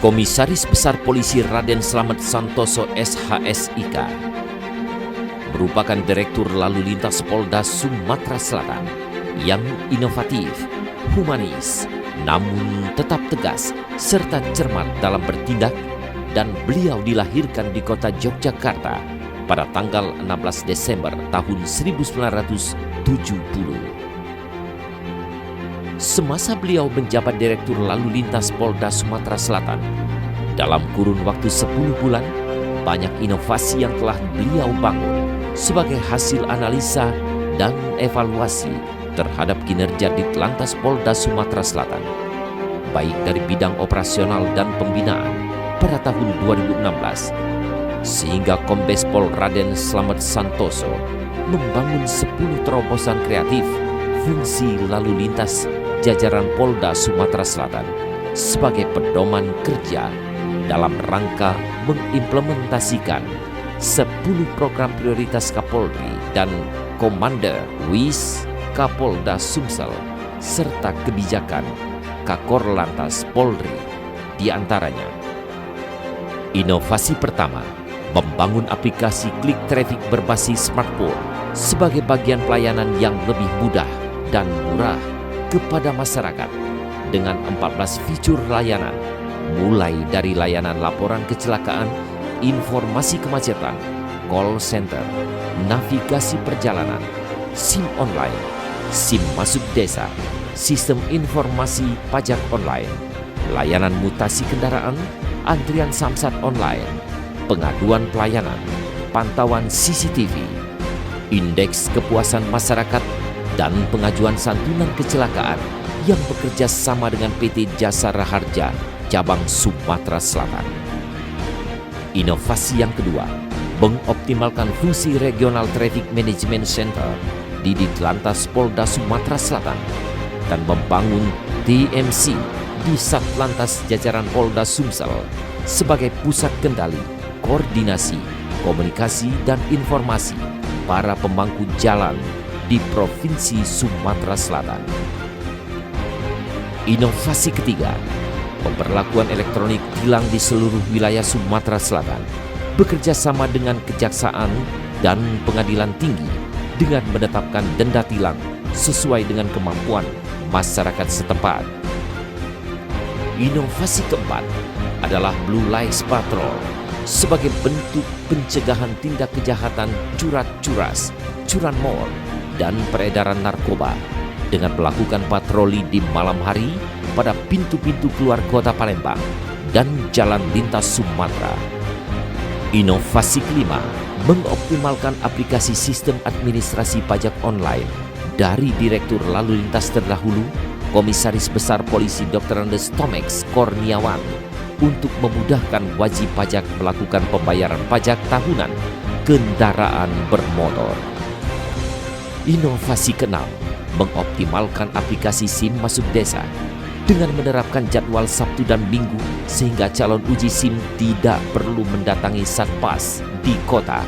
Komisaris Besar Polisi Raden Slamet Santoso SHSIK merupakan Direktur Lalu Lintas Polda Sumatera Selatan yang inovatif, humanis, namun tetap tegas serta cermat dalam bertindak, dan beliau dilahirkan di kota Yogyakarta pada tanggal 16 Desember tahun 1970. Semasa beliau menjabat Direktur Lalu Lintas Polda Sumatera Selatan, dalam kurun waktu 10 bulan, banyak inovasi yang telah beliau bangun sebagai hasil analisa dan evaluasi terhadap kinerja Ditlantas Polda Sumatera Selatan, baik dari bidang operasional dan pembinaan pada tahun 2016, sehingga Kombes Pol Raden Slamet Santoso membangun 10 terobosan kreatif fungsi lalu lintas jajaran Polda Sumatera Selatan sebagai pedoman kerja dalam rangka mengimplementasikan 10 program prioritas Kapolri dan Komander WIS Kapolda Sumsel serta kebijakan Kakor-Lantas Polri. Di antaranya, inovasi pertama, membangun aplikasi klik traffic berbasis smartphone sebagai bagian pelayanan yang lebih mudah dan murah kepada masyarakat dengan 14 fitur layanan, mulai dari layanan laporan kecelakaan, informasi kemacetan, call center, navigasi perjalanan, SIM online, SIM masuk desa, sistem informasi pajak online, layanan mutasi kendaraan, antrian samsat online, pengaduan pelayanan, pantauan CCTV, indeks kepuasan masyarakat, dan pengajuan santunan kecelakaan yang bekerja sama dengan PT Jasa Raharja Cabang Sumatera Selatan. Inovasi yang kedua, mengoptimalkan fungsi Regional Traffic Management Center di Ditlantas Polda Sumatera Selatan dan membangun TMC di Satlantas jajaran Polda Sumsel sebagai pusat kendali, koordinasi, komunikasi, dan informasi para pemangku jalan di Provinsi Sumatera Selatan. Inovasi ketiga, pemberlakuan elektronik tilang di seluruh wilayah Sumatera Selatan bekerja sama dengan Kejaksaan dan Pengadilan Tinggi dengan menetapkan denda tilang sesuai dengan kemampuan masyarakat setempat. Inovasi keempat adalah Blue Lights Patrol sebagai bentuk pencegahan tindak kejahatan curat-curas, curanmor, dan peredaran narkoba dengan melakukan patroli di malam hari pada pintu-pintu keluar kota Palembang dan jalan lintas Sumatera. Inovasi kelima, mengoptimalkan aplikasi sistem administrasi pajak online dari Direktur Lalu Lintas terdahulu, Komisaris Besar Polisi Dr. Andes Tomex Kurniawan, untuk memudahkan wajib pajak melakukan pembayaran pajak tahunan kendaraan bermotor. Inovasi keenam, mengoptimalkan aplikasi SIM masuk desa dengan menerapkan jadwal Sabtu dan Minggu sehingga calon uji SIM tidak perlu mendatangi Satpas di kota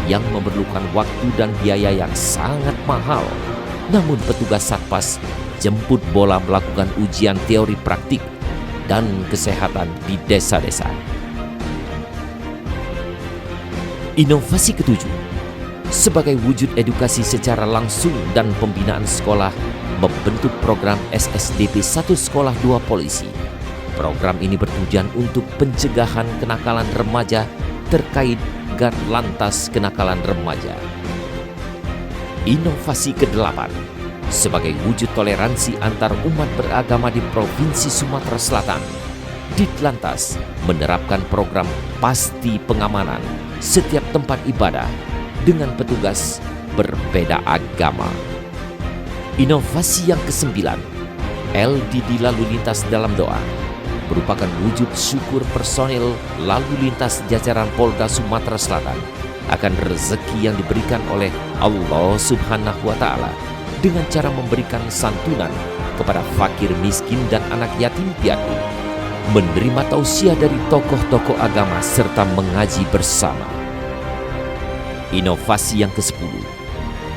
yang memerlukan waktu dan biaya yang sangat mahal. Namun petugas Satpas jemput bola melakukan ujian teori praktik dan kesehatan di desa-desa. Inovasi ketujuh, sebagai wujud edukasi secara langsung dan pembinaan sekolah, membentuk program SSDP 1 Sekolah 2 Polisi. Program ini bertujuan untuk pencegahan kenakalan remaja terkait Garlantas Kenakalan Remaja. Inovasi ke-8, sebagai wujud toleransi antar umat beragama di Provinsi Sumatera Selatan, Ditlantas menerapkan program pasti pengamanan setiap tempat ibadah dengan petugas berbeda agama. Inovasi yang ke-9, LDD Lalu Lintas dalam Doa, merupakan wujud syukur personil lalu lintas jajaran Polda Sumatera Selatan akan rezeki yang diberikan oleh Allah Subhanahu wa Ta'ala dengan cara memberikan santunan kepada fakir miskin dan anak yatim piatu, menerima tausiah dari tokoh-tokoh agama serta mengaji bersama. Inovasi yang ke-10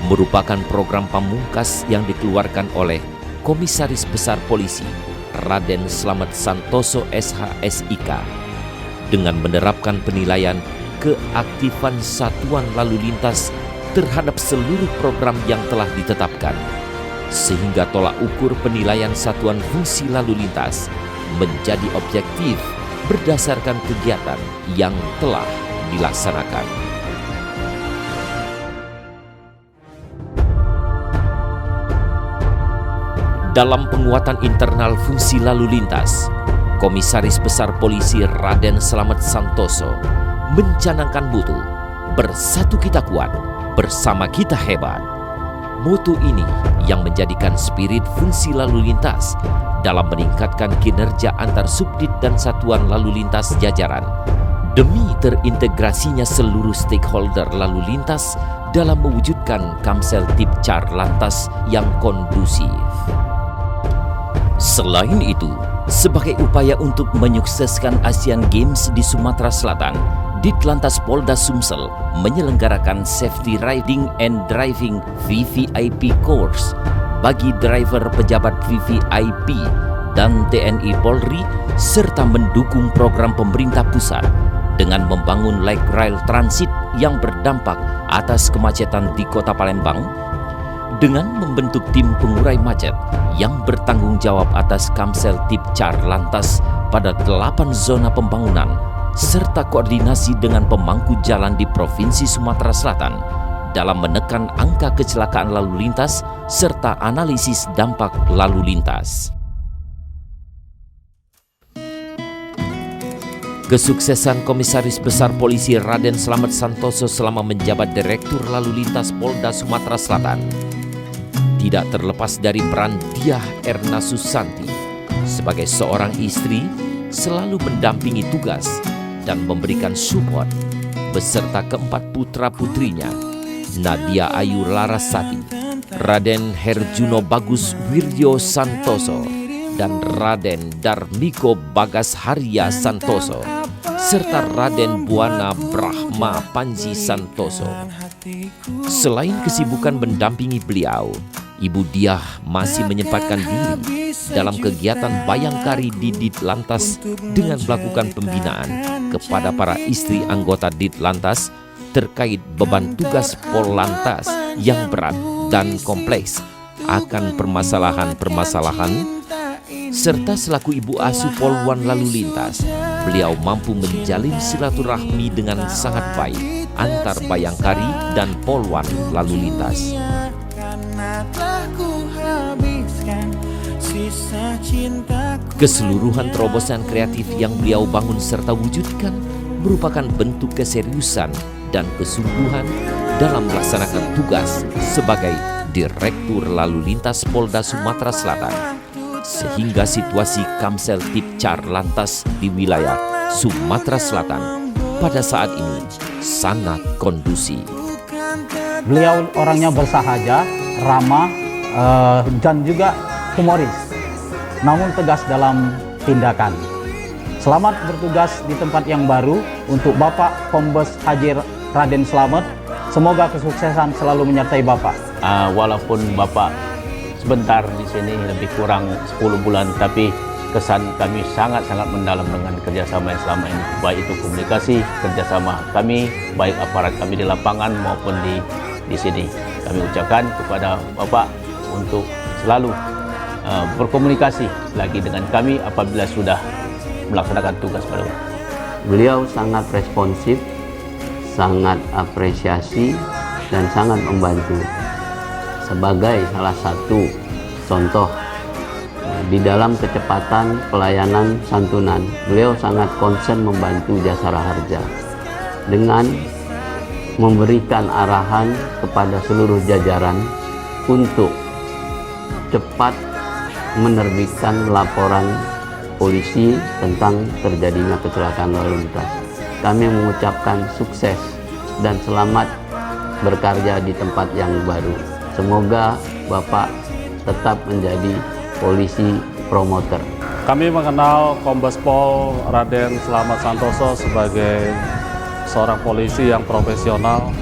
merupakan program pamungkas yang dikeluarkan oleh Komisaris Besar Polisi Raden Slamet Santoso SH.SIK dengan menerapkan penilaian keaktifan satuan lalu lintas terhadap seluruh program yang telah ditetapkan, sehingga tolak ukur penilaian satuan fungsi lalu lintas menjadi objektif berdasarkan kegiatan yang telah dilaksanakan. Dalam penguatan internal fungsi lalu lintas, Komisaris Besar Polisi Raden Slamet Santoso mencanangkan mutu "Bersatu kita kuat, bersama kita hebat". Moto ini yang menjadikan spirit fungsi lalu lintas dalam meningkatkan kinerja antar subdit dan satuan lalu lintas jajaran demi terintegrasinya seluruh stakeholder lalu lintas dalam mewujudkan Kamsel Tipcar Lantas yang kondusif. Selain itu, sebagai upaya untuk menyukseskan Asian Games di Sumatera Selatan, Ditlantas Polda Sumsel menyelenggarakan Safety Riding and Driving VVIP Course bagi driver pejabat VVIP dan TNI Polri, serta mendukung program pemerintah pusat dengan membangun light rail transit yang berdampak atas kemacetan di Kota Palembang, dengan membentuk tim pengurai macet yang bertanggung jawab atas Kamsel Tipcar Lantas pada 8 zona pembangunan, serta koordinasi dengan pemangku jalan di Provinsi Sumatera Selatan dalam menekan angka kecelakaan lalu lintas serta analisis dampak lalu lintas. Kesuksesan Komisaris Besar Polisi Raden Slamet Santoso selama menjabat Direktur Lalu Lintas Polda Sumatera Selatan tidak terlepas dari peran Diah Erna Susanti sebagai seorang istri selalu mendampingi tugas dan memberikan support beserta keempat putra-putrinya, Nadia Ayu Larasati, Raden Herjuno Bagus Wiryo Santoso, dan Raden Darmiko Bagas Harya Santoso, serta Raden Buana Brahma Panji Santoso. Selain kesibukan mendampingi beliau, Ibu Diah masih menyempatkan diri dalam kegiatan bayangkari di Ditlantas dengan melakukan pembinaan kepada para istri anggota Ditlantas terkait beban tugas Pollantas yang berat dan kompleks akan permasalahan-permasalahan, serta selaku ibu asuh Polwan Lalu Lintas, beliau mampu menjalin silaturahmi dengan sangat baik antar bayangkari dan Polwan Lalu Lintas. Keseluruhan terobosan kreatif yang beliau bangun serta wujudkan merupakan bentuk keseriusan dan kesungguhan dalam melaksanakan tugas sebagai Direktur Lalu Lintas Polda Sumatera Selatan, sehingga situasi Kamsel Tipcar Lantas di wilayah Sumatera Selatan pada saat ini sangat kondusif. Beliau orangnya bersahaja, ramah, dan juga humoris, namun tegas dalam tindakan. Selamat bertugas di tempat yang baru untuk Bapak Kombes Haji Raden Slamet. Semoga kesuksesan selalu menyertai Bapak. Walaupun Bapak sebentar di sini, lebih kurang 10 bulan, tapi kesan kami sangat-sangat mendalam dengan kerjasama yang selama ini, baik itu komunikasi, kerjasama kami, baik aparat kami di lapangan maupun di sini. Kami ucapkan kepada Bapak untuk selalu berkomunikasi lagi dengan kami apabila sudah melaksanakan tugas pada Bapak. Beliau sangat responsif, sangat apresiasi, dan sangat membantu. Sebagai salah satu contoh di dalam kecepatan pelayanan santunan, beliau sangat konsen membantu Jasara Harja dengan memberikan arahan kepada seluruh jajaran untuk cepat menerbitkan laporan polisi tentang terjadinya kecelakaan lalu lintas. Kami mengucapkan sukses dan selamat berkarya di tempat yang baru. Semoga Bapak tetap menjadi polisi promoter. Kami mengenal Kombes Pol Raden Slamet Santoso sebagai seorang polisi yang profesional,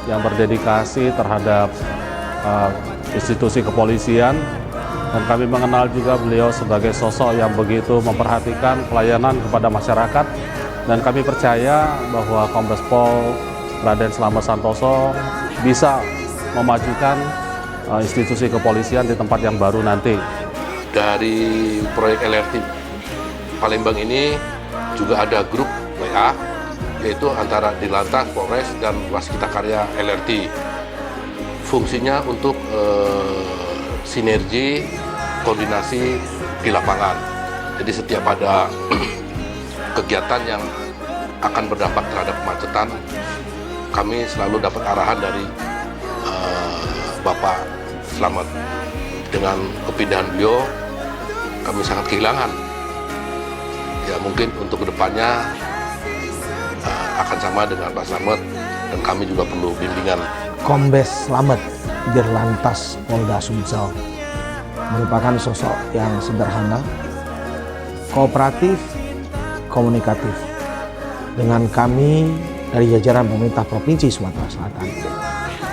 yang berdedikasi terhadap institusi kepolisian, Dan kami mengenal juga beliau sebagai sosok yang begitu memperhatikan pelayanan kepada masyarakat. Dan kami percaya bahwa Kombes Pol Raden Slamet Santoso bisa memajukan institusi kepolisian di tempat yang baru nanti. Dari proyek LRT Palembang ini juga ada grup WA, yaitu antara Dirlantas, Polres, dan Waskita Karya LRT. Fungsinya untuk sinergi, koordinasi di lapangan. Jadi setiap ada kegiatan yang akan berdampak terhadap kemacetan, kami selalu dapat arahan dari Bapak Slamet. Dengan kepindahan beliau, kami sangat kehilangan. Ya mungkin untuk kedepannya akan sama dengan Pak Slamet, dan kami juga perlu bimbingan. Kombes Slamet, Dirlantas Polda Sumsel, merupakan sosok yang sederhana, kooperatif, komunikatif dengan kami dari jajaran pemerintah Provinsi Sumatera Selatan.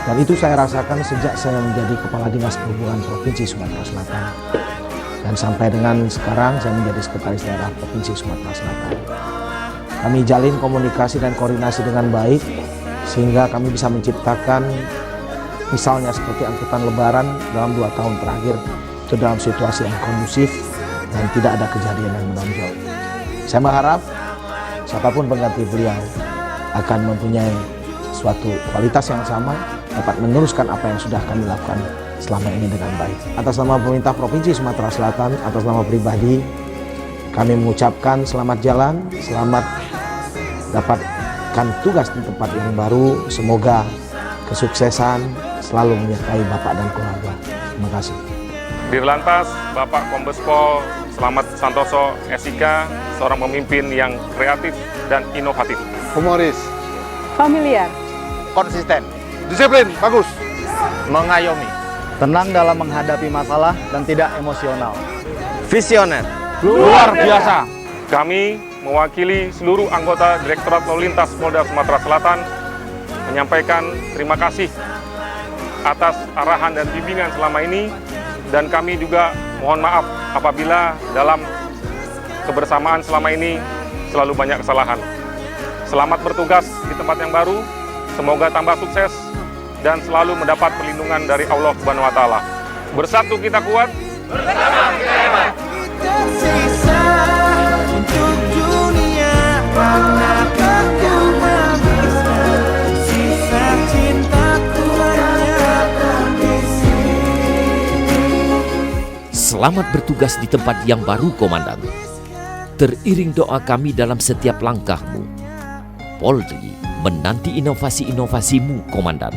Dan itu saya rasakan sejak saya menjadi Kepala Dinas Perhubungan Provinsi Sumatera Selatan. Dan sampai dengan sekarang saya menjadi Sekretaris Daerah Provinsi Sumatera Selatan. Kami jalin komunikasi dan koordinasi dengan baik, sehingga kami bisa menciptakan misalnya seperti angkutan lebaran dalam 2 tahun terakhir itu dalam situasi yang kondusif dan tidak ada kejadian yang menonjol. Saya berharap siapapun pengganti beliau akan mempunyai suatu kualitas yang sama, dapat meneruskan apa yang sudah kami lakukan selama ini dengan baik. Atas nama pemerintah Provinsi Sumatera Selatan, atas nama pribadi, kami mengucapkan selamat jalan, selamat dapatkan tugas di tempat yang baru. Semoga kesuksesan selalu menyertai Bapak dan keluarga. Terima kasih. Dirlantas, Bapak Kombes Pol Slamet Santoso, SIK, seorang pemimpin yang kreatif dan inovatif. Humoris, familiar, konsisten, disiplin, bagus, Mengayomi, Tenang dalam menghadapi masalah dan tidak emosional. visioner, luar biasa. Kami mewakili seluruh anggota Direktorat Lalu Lintas Polda Sumatera Selatan menyampaikan terima kasih atas arahan dan bimbingan selama ini, dan kami juga mohon maaf apabila dalam kebersamaan selama ini selalu banyak kesalahan. Selamat bertugas di tempat yang baru, semoga tambah sukses dan selalu mendapat perlindungan dari Allah Subhanahu wa Ta'ala. Bersatu kita kuat. Bersama kita hebat. Tersisa untuk dunia karena kau bisa. Sisa cintaku hanya di sini. Selamat bertugas di tempat yang baru, Komandan. Teriring doa kami dalam setiap langkahmu. Polri menanti inovasi-inovasimu, Komandan.